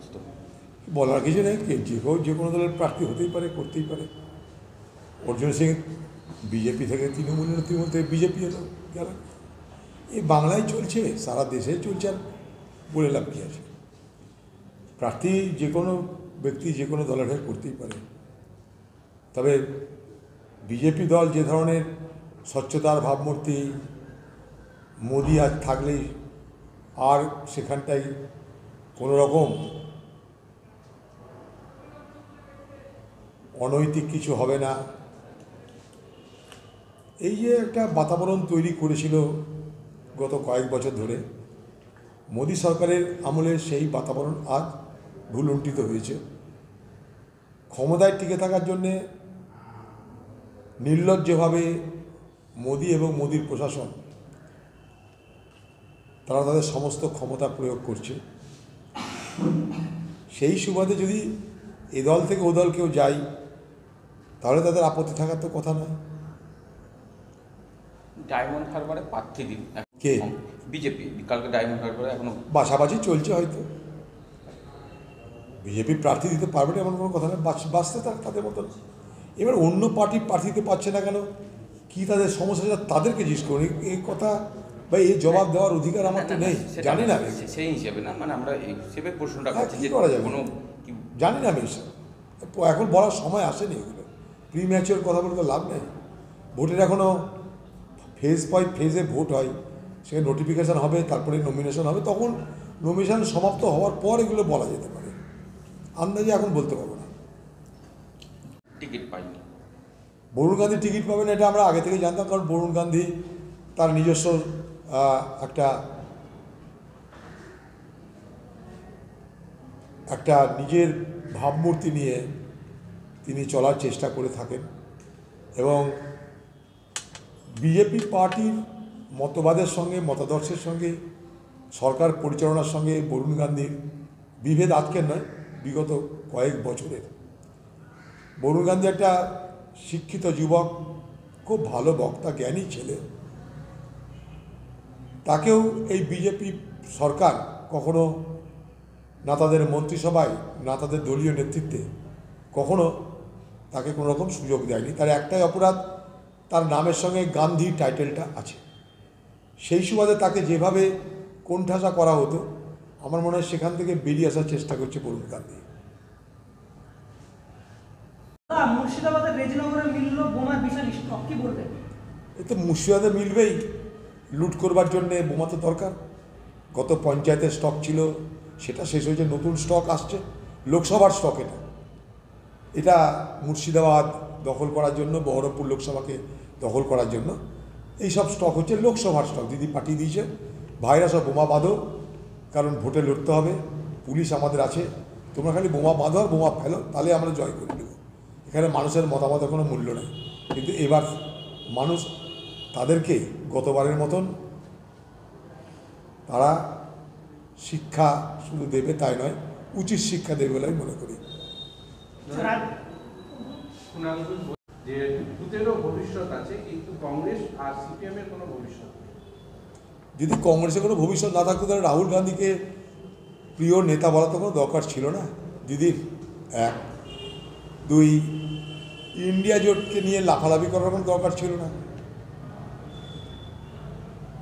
নির্বাচিত? বলার কিছু নেই, যে কোনো দলের প্রার্থী হতেই পারে, করতেই পারে। অর্জুন সিং বিজেপি থেকে তৃণমূল থেকে বিজেপি এলো গেল। এই বাংলায় চলছে, সারা দেশে চলছে, আর বলে লাভ কী আছে? প্রার্থী যে কোনো ব্যক্তি যে কোনো দলের হয়ে করতেই পারে। তবে বিজেপি দল যে ধরনের স্বচ্ছতার ভাবমূর্তি, মোদি আজ থাকলেই আর সেখানটায় কোনো রকম অনৈতিক কিছু হবে না, এই যে একটা বাতাবরণ তৈরি করেছিল গত কয়েক বছর ধরে, মোদি সরকারের আমলে সেই বাতাবরণ আজ ভুলুণ্ঠিত হয়েছে। ক্ষমতায় টিকে থাকার জন্যে নির্লজ্জভাবে মোদি এবং মোদির প্রশাসন তারা তাদের সমস্ত ক্ষমতা প্রয়োগ করছে। সেই সুবাদে যদি এ দল থেকে ও দল কেউ যায় তাহলে তাদের আপত্তি থাকার তো কথা নয়। ডায়মন্ড হারবারে প্রার্থী দিন কে? বিজেপি। কালকে ডায়মন্ড হারবারে এখনো বাছাবাছি চলছে, হয়তো বিজেপি প্রার্থী দিতে পারবে না এমন কোনো কথা নয়, বাঁচতে তাদের মতন। এবার অন্য পার্টি প্রার্থী দিতে পারছে না কেন, কী তাদের সমস্যা, সেটা তাদেরকে জিজ্ঞেস করি। এই কথা বা এই জবাব দেওয়ার অধিকার আমার তো নেই, জানি না। সেই হিসেবে না, মানে আমরা এই হিসেবে প্রশ্নটা করছি কী যে করা যাবে কোনো জানি না আমি। এখন বলার সময় আসেনি, এগুলো প্রি ম্যাচিওর কথা বলতে লাভ নেই। ভোটের এখনও ফেজ বাই ফেজে ভোট হয়, সেখানে নোটিফিকেশান হবে, তারপরে নমিনেশন হবে, তখন নমিনেশন সমাপ্ত হওয়ার পর এগুলো বলা যেতে পারে। আন্দাজে এখন বলতে পারবো না। টিকিট পাইনি, বরুণ গান্ধী টিকিট পাবেন এটা আমরা আগে থেকে জানতাম, কারণ বরুণ গান্ধী তার নিজস্ব একটা নিজের ভাবমূর্তি নিয়ে তিনি চলার চেষ্টা করে থাকেন, এবং বিজেপি পার্টির মতবাদের সঙ্গে, মতাদর্শের সঙ্গে, সরকার পরিচালনার সঙ্গে বরুণ গান্ধীর বিভেদ আজকের নয়, বিগত কয়েক বছরের। বরুণ গান্ধী একটা শিক্ষিত যুবক, খুব ভালো বক্তা, জ্ঞানী ছেলে। তাকেও এই বিজেপি সরকার কখনো না তাদের মন্ত্রিসভায় না তাদের দলীয় নেতৃত্বে কখনো তাকে কোনো রকম সুযোগ দেয়নি। তার একটাই অপরাধ, তার নামের সঙ্গে গান্ধী টাইটেলটা আছে। সেই সুবাদে তাকে যেভাবে কোণঠাসা করা হতো, আমার মনে হয় সেখান থেকে বেরিয়ে আসার চেষ্টা করছে বরুণ গান্ধী। মুর্শিদাবাদের রেজিনগরে মিলল বোমার বিশাল স্টক, কি বলবেন? এ তো মুর্শিদাবাদে মিলবেই, লুট করবার জন্যে বোমা তো দরকার। গত পঞ্চায়েতের স্টক ছিল, সেটা শেষ হয়েছে, নতুন স্টক আসছে, লোকসভার স্টক। এটা মুর্শিদাবাদ দখল করার জন্য, বহরমপুর লোকসভাকে দখল করার জন্য এইসব স্টক হচ্ছে লোকসভার স্টক। দিদি পাঠিয়ে দিয়েছে, ভাইরা সব বোমা বাঁধো, কারণ ভোটে লড়তে হবে, পুলিশ আমাদের আছে, তোমরা খালি বোমা বাঁধো আর বোমা ফেলো, তাহলে আমরা জয় করে নেব। এখানে মানুষের মতামতের কোনো মূল্য নেই। কিন্তু এবার মানুষ তাদেরকে গতবারের মতন তারা শিক্ষা শুধু দেবে তাই নয়, উচিত শিক্ষা দেবে বলে আমি মনে করি। যে দুটেরও ভবিষ্যৎ আছে, কিন্তু কংগ্রেস আর সিপিএম এর কোনো ভবিষ্যৎ নেই। যদি কংগ্রেসের কোনো ভবিষ্যৎ না থাকতো তাহলে রাহুল গান্ধীকে প্রিয় নেতা বলা তো কোনো দরকার ছিল না দিদির। এক, দুই, ইন্ডিয়া জোটকে নিয়ে লাফালাফি করার কোনো দরকার ছিল না।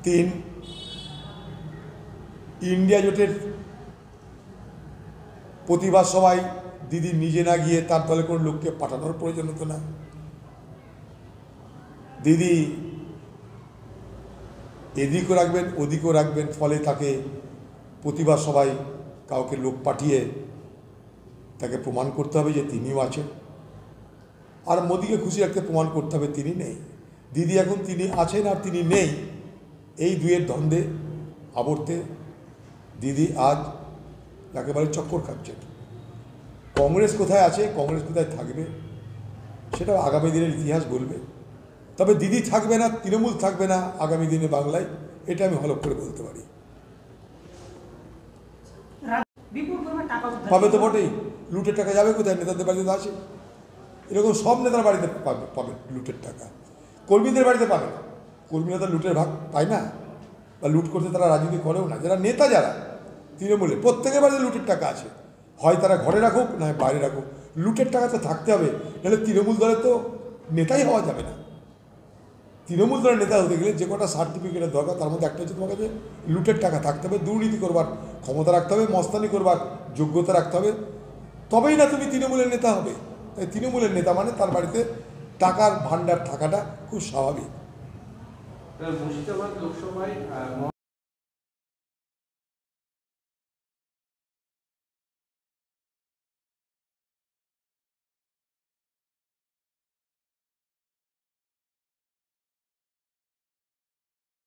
তিন, ইন্ডিয়া জোটের প্রতিবাদ সভায় দিদি নিজে না গিয়ে তার দলে কোনো লোককে পাঠানোর প্রয়োজন হতো না। দিদি এদিকও রাখবেন ওদিকও রাখবেন, ফলে তাকে প্রতিবাদ সভায় কাউকে লোক পাঠিয়ে তাকে প্রমাণ করতে হবে যে তিনিও আছেন, আর মোদিকে খুশি রাখতে প্রমাণ করতে হবে তিনি নেই। দিদি এখন তিনি আছেন আর তিনি নেই, এই দুয়ের দ্বন্দ্বে আবর্তে দিদি আজ একেবারে চক্কর খাচ্ছেন। কংগ্রেস কোথায় আছে, কংগ্রেস কোথায় থাকবে, সেটা আগামী দিনের ইতিহাস বলবে। তবে দিদি থাকবে না, তৃণমূল থাকবে না আগামী দিনে বাংলায়, এটা আমি হলফ করে বলতে পারি। পাবে তো বটেই, লুটের টাকা যাবে কোথায়? নেতাদের বাড়িতে আসে, এরকম সব নেতার বাড়িতে পাবে লুটের টাকা, কর্মীদের বাড়িতে পাবে না। কর্মীরা তো লুটের ভাগ পায় না, বা লুট করতে তারা রাজনীতি করেও না। যারা নেতা, যারা তৃণমূলে, প্রত্যেকের বাড়িতে লুটের টাকা আছে। হয় তারা ঘরে রাখুক না বাইরে রাখুক, লুটের টাকা তো থাকতে হবে, নাহলে তৃণমূল দলে তো নেতাই হওয়া যাবে না। তৃণমূল দলের নেতা হতে গেলে যে কটা সার্টিফিকেটের দরকার তার মধ্যে একটা হচ্ছে তোমার কাছে লুটের টাকা থাকতে হবে, দুর্নীতি করবার ক্ষমতা রাখতে হবে, মস্তানি করবার যোগ্যতা রাখতে হবে, তবেই না তুমি তৃণমূলের নেতা হবে। তাই তৃণমূলের নেতা মানে তার বাড়িতে টাকার ভাণ্ডার থাকাটা খুব স্বাভাবিক। মুর্শিদাবাদ লোকসভায়